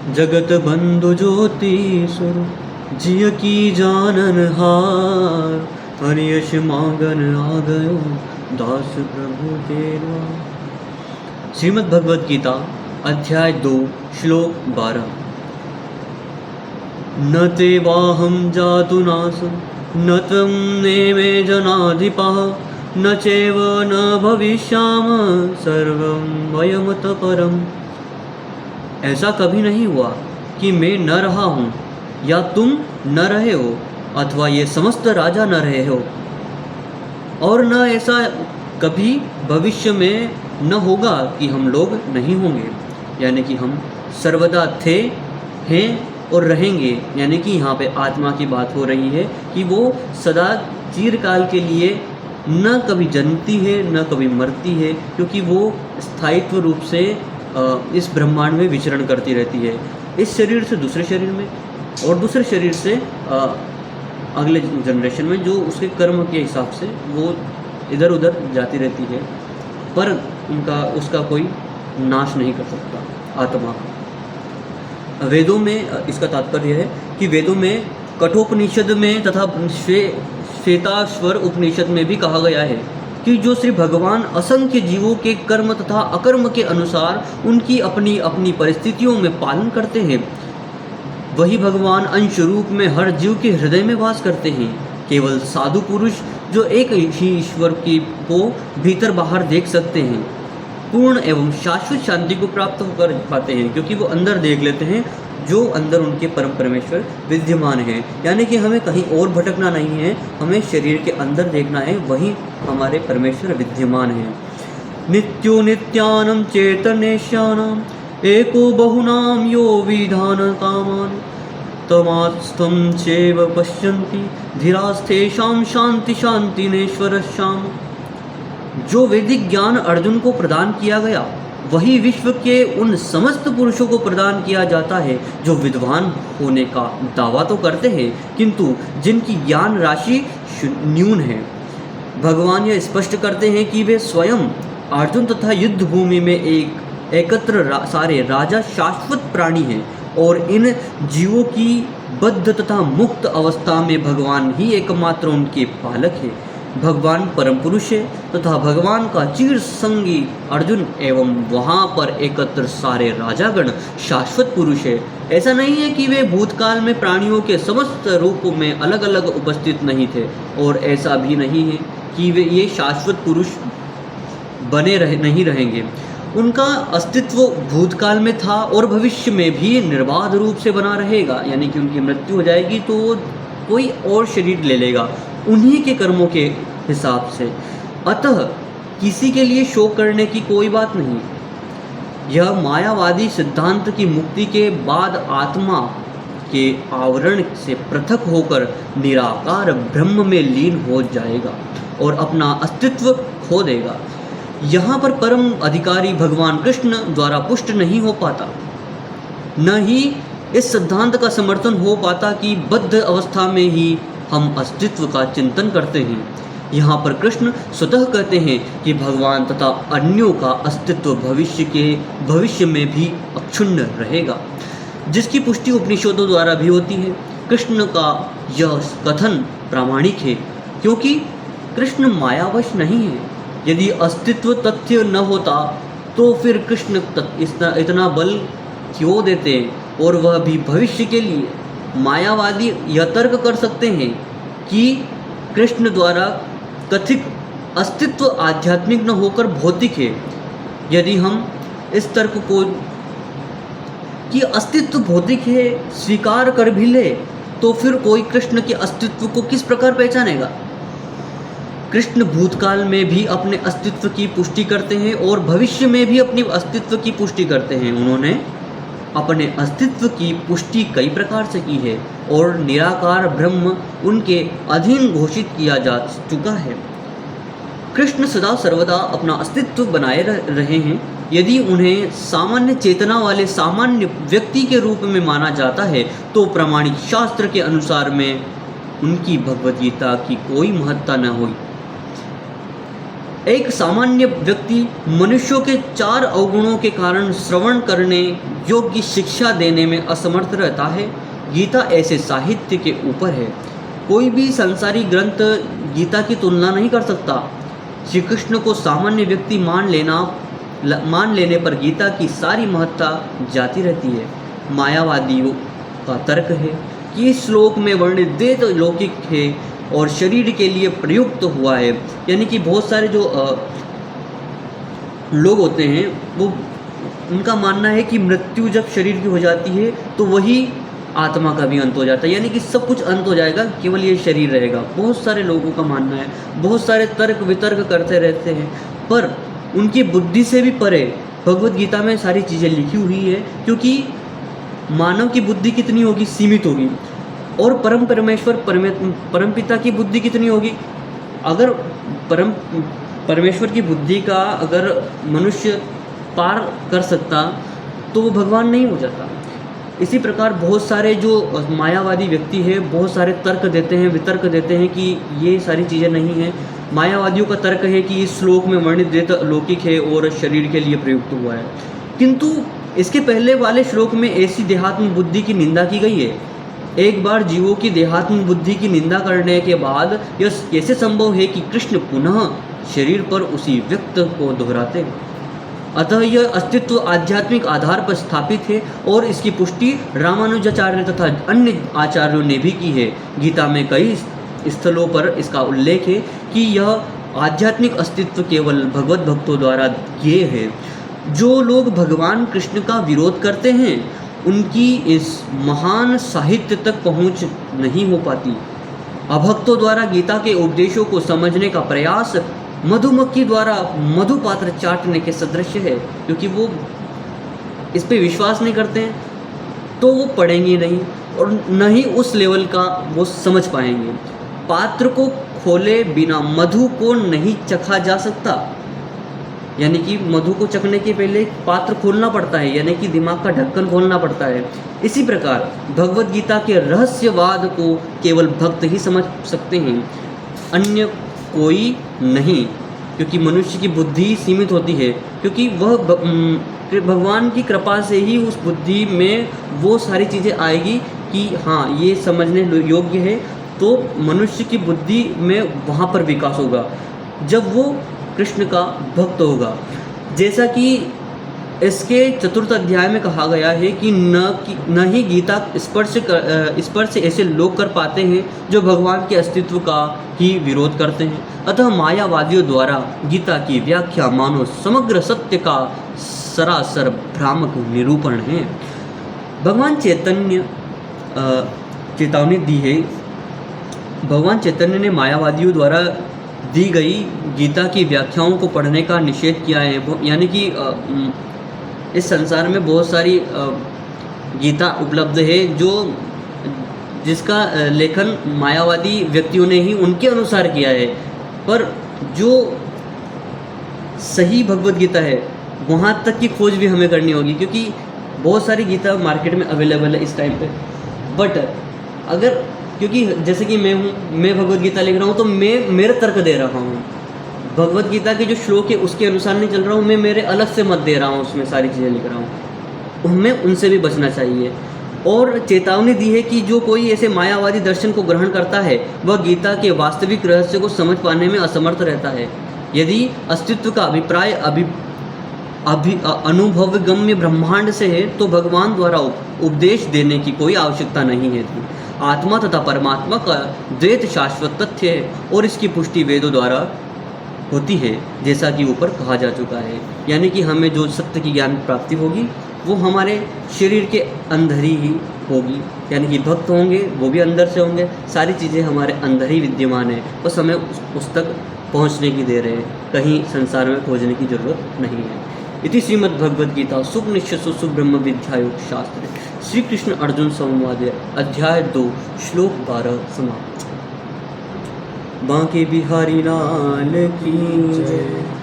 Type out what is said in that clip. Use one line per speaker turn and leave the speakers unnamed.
जगत बंधु ज्योति स्वरूप जिय की जानन हार, हरियश मांगन आ गयो दास प्रभु तेरा। श्रीमद् भगवद गीता अध्याय 2 श्लोक 12। न ते वाहं जातु नासं न त्वं नेमे जनाधिपः, न चैव न भविष्याम सर्वं वयमतः परम्। ऐसा कभी नहीं हुआ कि मैं न रहा हूँ या तुम न रहे हो, अथवा ये समस्त राजा न रहे हो, और न ऐसा कभी भविष्य में न होगा कि हम लोग नहीं होंगे। यानी कि हम सर्वदा थे, हैं और रहेंगे। यानी कि यहाँ पे आत्मा की बात हो रही है कि वो सदा चिरकाल के लिए न कभी जन्मती है न कभी मरती है, क्योंकि वो स्थायित्व रूप से इस ब्रह्मांड में विचरण करती रहती है, इस शरीर से दूसरे शरीर में और दूसरे शरीर से अगले जनरेशन में, जो उसके कर्म के हिसाब से वो इधर उधर जाती रहती है, पर उसका कोई नाश नहीं कर सकता आत्मा। वेदों में इसका तात्पर्य है कि वेदों में कठोपनिषद में तथा श्वेताश्वर उपनिषद में भी कहा गया है कि जो श्री भगवान असंख्य जीवों के कर्म तथा अकर्म के अनुसार उनकी अपनी अपनी परिस्थितियों में पालन करते हैं, वही भगवान अंश रूप में हर जीव के हृदय में वास करते हैं। केवल साधु पुरुष जो एक ही ईश्वर को भीतर बाहर देख सकते हैं, पूर्ण एवं शाश्वत शांति को प्राप्त कर पाते हैं, क्योंकि वो अंदर देख लेते हैं जो अंदर उनके परम परमेश्वर विद्यमान है। यानी कि हमें कहीं और भटकना नहीं है, हमें शरीर के अंदर देखना है, वहीं हमारे परमेश्वर विद्यमान है। नित्यो नित्यानम चैतन्यश्यानाम एको बहुनाम यो विधान कामान, तमात्स्थं चैव पश्यन्ति धीरास्तेषां शांति शांतिनेश्वरश्याम। जो वैदिक ज्ञान अर्जुन को प्रदान किया गया, वही विश्व के उन समस्त पुरुषों को प्रदान किया जाता है जो विद्वान होने का दावा तो करते हैं, किंतु जिनकी ज्ञान राशि न्यून है। भगवान यह स्पष्ट करते हैं कि वे स्वयं अर्जुन तथा युद्ध भूमि में एकत्र सारे राजा शाश्वत प्राणी हैं, और इन जीवों की बद्ध तथा मुक्त अवस्था में भगवान ही एकमात्र उनके पालक है। भगवान परम पुरुष है तथा भगवान का चिर संगी अर्जुन एवं वहाँ पर एकत्र सारे राजागण शाश्वत पुरुष है। ऐसा नहीं है कि वे भूतकाल में प्राणियों के समस्त रूपों में अलग अलग उपस्थित नहीं थे, और ऐसा भी नहीं है कि वे ये शाश्वत पुरुष नहीं रहेंगे। उनका अस्तित्व भूतकाल में था और भविष्य में भी निर्बाध रूप से बना रहेगा। यानी कि उनकी मृत्यु हो जाएगी तो कोई और शरीर ले लेगा उन्हीं के कर्मों के हिसाब से। अतः किसी के लिए शोक करने की कोई बात नहीं। यह मायावादी सिद्धांत की मुक्ति के बाद आत्मा के आवरण से पृथक होकर निराकार ब्रह्म में लीन हो जाएगा और अपना अस्तित्व खो देगा। यहाँ पर परम अधिकारी भगवान कृष्ण द्वारा पुष्ट नहीं हो पाता, न ही इस सिद्धांत का समर्थन हो पाता कि बद्ध अवस्था में ही हम अस्तित्व का चिंतन करते हैं। यहाँ पर कृष्ण स्वतः कहते हैं कि भगवान तथा अन्यों का अस्तित्व भविष्य में भी अक्षुण्ण रहेगा, जिसकी पुष्टि उपनिषदों द्वारा भी होती है। कृष्ण का यह कथन प्रामाणिक है, क्योंकि कृष्ण मायावश नहीं है। यदि अस्तित्व तथ्य न होता तो फिर कृष्ण इतना बल क्यों देते, और वह भी भविष्य के लिए। मायावादी यह तर्क कर सकते हैं कि कृष्ण द्वारा कथित अस्तित्व आध्यात्मिक न होकर भौतिक है। यदि हम इस तर्क को कि अस्तित्व भौतिक है स्वीकार कर भी ले, तो फिर कोई कृष्ण के अस्तित्व को किस प्रकार पहचानेगा। कृष्ण भूतकाल में भी अपने अस्तित्व की पुष्टि करते हैं और भविष्य में भी अपने अस्तित्व की पुष्टि करते हैं। उन्होंने अपने अस्तित्व की पुष्टि कई प्रकार से की है और निराकार ब्रह्म उनके अधीन घोषित किया जा चुका है। कृष्ण सदा सर्वदा अपना अस्तित्व बनाए रहे हैं। यदि उन्हें सामान्य चेतना वाले सामान्य व्यक्ति के रूप में माना जाता है तो प्रामाणिक शास्त्र के अनुसार में उनकी भगवद गीता की कोई महत्ता न हुई। एक सामान्य व्यक्ति मनुष्यों के 4 अवगुणों के कारण श्रवण करने योग्य शिक्षा देने में असमर्थ रहता है। गीता ऐसे साहित्य के ऊपर है। कोई भी संसारी ग्रंथ गीता की तुलना नहीं कर सकता। श्री कृष्ण को सामान्य व्यक्ति मान लेने पर गीता की सारी महत्ता जाती रहती है। मायावादियों का तर्क है कि इस श्लोक में वर्णित देह लौकिक है और शरीर के लिए प्रयुक्त हुआ है। यानी कि बहुत सारे जो लोग होते हैं वो उनका मानना है कि मृत्यु जब शरीर की हो जाती है तो वही आत्मा का भी अंत हो जाता है, यानी कि सब कुछ अंत हो जाएगा, केवल ये शरीर रहेगा। बहुत सारे लोगों का मानना है, बहुत सारे तर्क वितर्क करते रहते हैं, पर उनकी बुद्धि से भी परे भगवत गीता में सारी चीज़ें लिखी हुई है। क्योंकि मानव की बुद्धि कितनी होगी, सीमित होगी, और परमपिता की बुद्धि कितनी होगी। अगर परमेश्वर की बुद्धि का अगर मनुष्य पार कर सकता तो वो भगवान नहीं हो जाता। इसी प्रकार बहुत सारे जो मायावादी व्यक्ति है बहुत सारे तर्क देते हैं, वितर्क देते हैं कि ये सारी चीज़ें नहीं हैं। मायावादियों का तर्क है कि इस श्लोक में वर्णित देह लौकिक है और शरीर के लिए प्रयुक्त हुआ है, किंतु इसके पहले वाले श्लोक में ऐसी देहात्म बुद्धि की निंदा की गई है। एक बार जीवों की देहात्म बुद्धि की निंदा करने के बाद यह कैसे संभव है कि कृष्ण पुनः शरीर पर उसी व्यक्त को दोहराते हैं। अतः यह अस्तित्व आध्यात्मिक आधार पर स्थापित है और इसकी पुष्टि रामानुजाचार्य तथा अन्य आचार्यों ने भी की है। गीता में कई स्थलों पर इसका उल्लेख है कि यह आध्यात्मिक अस्तित्व केवल भगवत भक्तों द्वारा किए है। जो लोग भगवान कृष्ण का विरोध करते हैं उनकी इस महान साहित्य तक पहुंच नहीं हो पाती। अभक्तों द्वारा गीता के उपदेशों को समझने का प्रयास मधुमक्खी द्वारा मधुपात्र चाटने के सदृश है, क्योंकि वो इस पे विश्वास नहीं करते हैं तो वो पढ़ेंगे नहीं और न ही उस लेवल का वो समझ पाएंगे। पात्र को खोले बिना मधु को नहीं चखा जा सकता, यानी कि मधु को चखने के पहले पात्र खोलना पड़ता है, यानी कि दिमाग का ढक्कन खोलना पड़ता है। इसी प्रकार भगवत गीता के रहस्यवाद को केवल भक्त ही समझ सकते हैं, अन्य कोई नहीं, क्योंकि मनुष्य की बुद्धि सीमित होती है। क्योंकि वह भगवान की कृपा से ही उस बुद्धि में वो सारी चीज़ें आएगी कि हाँ ये समझने योग्य है, तो मनुष्य की बुद्धि में वहाँ पर विकास होगा जब वो कृष्ण का भक्त होगा। जैसा कि इसके 4th अध्याय में कहा गया है कि न ही गीता स्पर्श ऐसे लोग कर पाते हैं जो भगवान के अस्तित्व का ही विरोध करते हैं। अतः मायावादियों द्वारा गीता की व्याख्या मानो समग्र सत्य का सरासर भ्रामक निरूपण है। भगवान चैतन्य चेतावनी दी है। भगवान चैतन्य ने मायावादियों द्वारा दी गई गीता की व्याख्याओं को पढ़ने का निषेध किया है। यानी कि इस संसार में बहुत सारी गीता उपलब्ध है जिसका लेखन मायावादी व्यक्तियों ने ही उनके अनुसार किया है, पर जो सही भगवत गीता है वहाँ तक की खोज भी हमें करनी होगी, क्योंकि बहुत सारी गीता मार्केट में अवेलेबल है इस टाइम पे। बट अगर क्योंकि जैसे कि मैं भगवत गीता लिख रहा हूँ तो मैं मेरा तर्क दे रहा हूँ, भगवत गीता के जो श्लोक है उसके अनुसार नहीं चल रहा हूँ, मैं मेरे अलग से मत दे रहा हूँ, उसमें सारी चीज़ें लिख रहा हूँ। हमें उनसे भी बचना चाहिए। और चेतावनी दी है कि जो कोई ऐसे मायावादी दर्शन को ग्रहण करता है वह गीता के वास्तविक रहस्य को समझ पाने में असमर्थ रहता है। यदि अस्तित्व का अभिप्राय अनुभवगम्य ब्रह्मांड से है तो भगवान द्वारा उपदेश देने की कोई आवश्यकता नहीं है। आत्मा तथा परमात्मा का द्वैत शाश्वत तथ्य है और इसकी पुष्टि वेदों द्वारा होती है, जैसा कि ऊपर कहा जा चुका है। यानी कि हमें जो सत्य की ज्ञान प्राप्ति होगी वो हमारे शरीर के अंदर ही होगी, यानी कि भक्त होंगे वो भी अंदर से होंगे, सारी चीज़ें हमारे अंदर ही विद्यमान है, बस हमें उस तक पहुंचने की देर है, कहीं संसार में खोजने की जरूरत नहीं है। इति श्रीमद्भगवद्गीता सुपनिषत्सु सुब्रह्म विद्यायोग शास्त्र श्री कृष्ण अर्जुन संवाद अध्याय 2 श्लोक 12 समाप्त। बांके बिहारी लाल की जय।